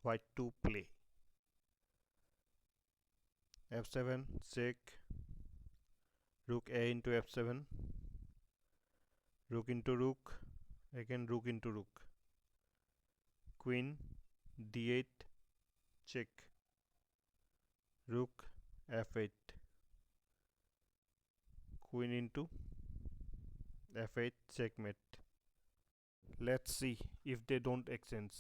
White to play. F7 check. Rook A into F7. Rook into rook. Again rook into rook. Queen D8 check. Rook F8. Queen into F8 checkmate. Let's see if they don't exchange.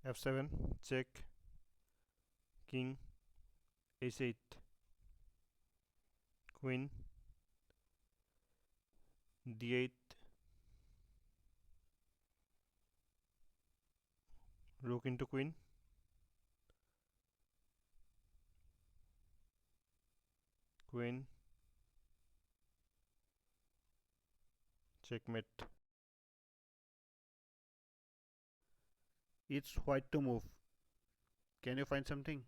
F7 check. King H8. Queen D8. Rook into queen. Queen checkmate. It's white to move. Can you find something?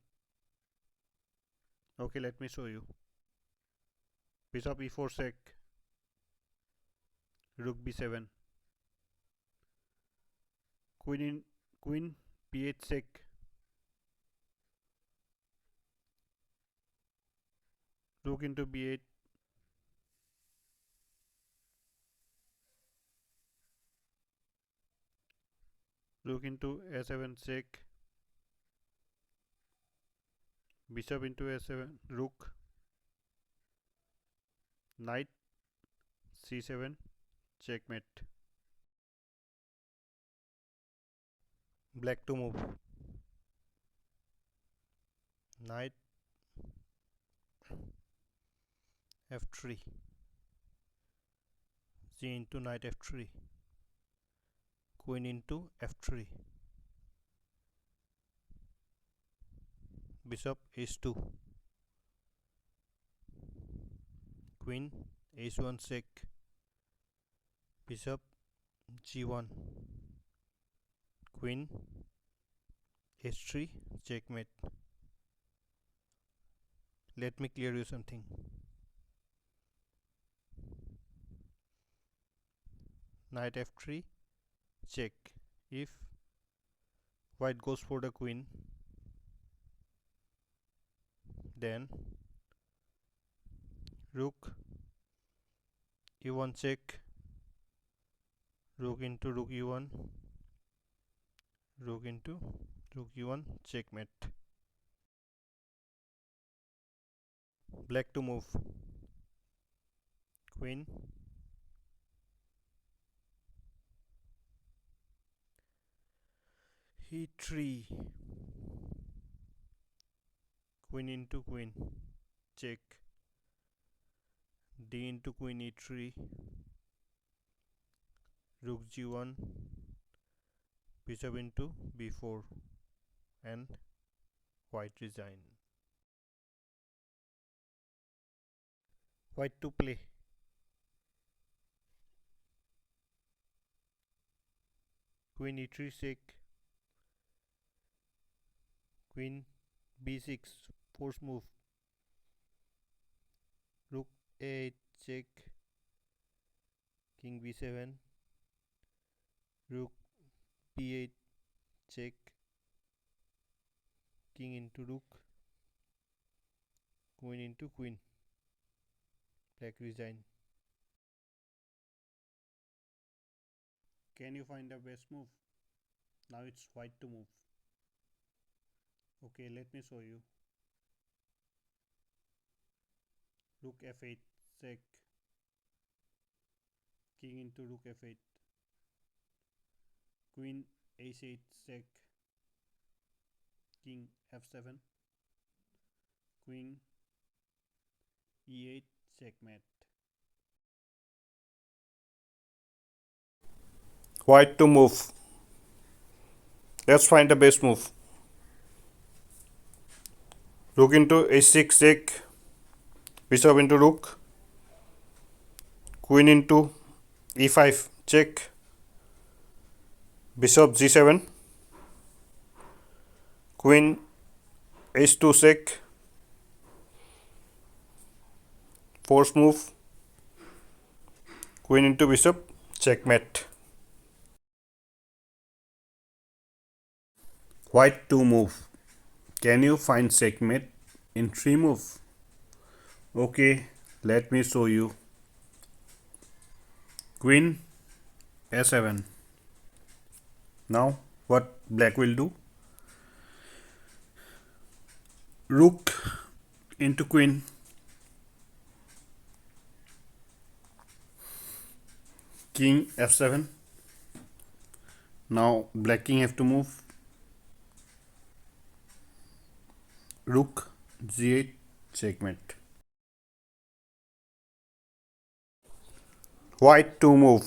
Okay, let me show you. Bishop e4 check. Rook b7. Queen b8 check. Rook into b8. Rook into a7 check. Bishop into a7. Rook. Knight c7 checkmate. Black to move. Knight f3. G into knight f3. Queen into f3. Bishop h2. Queen h1 check. Bishop g1. Queen h3 checkmate. Let me clear you something. Knight f3 check. If white goes for the queen, then rook e1 check. Rook into rook e1. Rook into rook e1 checkmate. Black to move. Queen e3. Queen into queen check. D into queen e3. Rook g1. Bishop into b4 and white resign. White to play. Queen e3 check. Queen b6 force move. Rook a8 check. King b7. Rook b8 check. King into rook. Queen into queen. Black resign. Can you find the best move? Now it's white to move. Okay, let me show you. Rook f8 check. King into rook f8. Queen h8 check. King f7. Queen e8 checkmate. White to move. Let's find the best move. Rook into h6 check. Bishop into rook. Queen into e5 check. Bishop g7. Queen h2 check. Force move. Queen into bishop checkmate. White to move. Can you find checkmate in 3 move? Okay, let me show you. Queen a7. Now what black will do? Rook into queen. King f7. Now black king have to move. Rook g8, checkmate. White to move.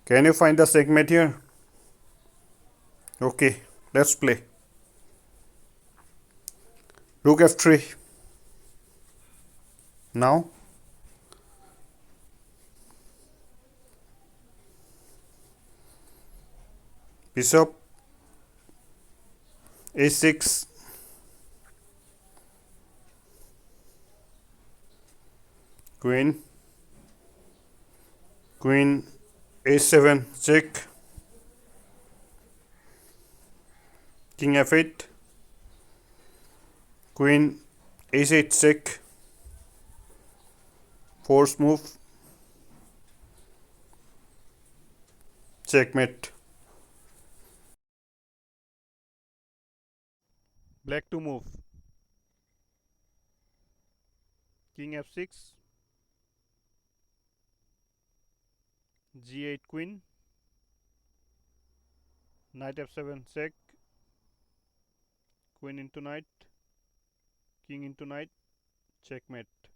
Can you find the checkmate here? Okay, let's play. Rook f3. Now bishop a6. Queen a7, check. King f8. Queen a8, check. Force move. Checkmate. Black to move. King f6. g8 queen. Knight f7, check. Queen into knight. King into knight. Checkmate.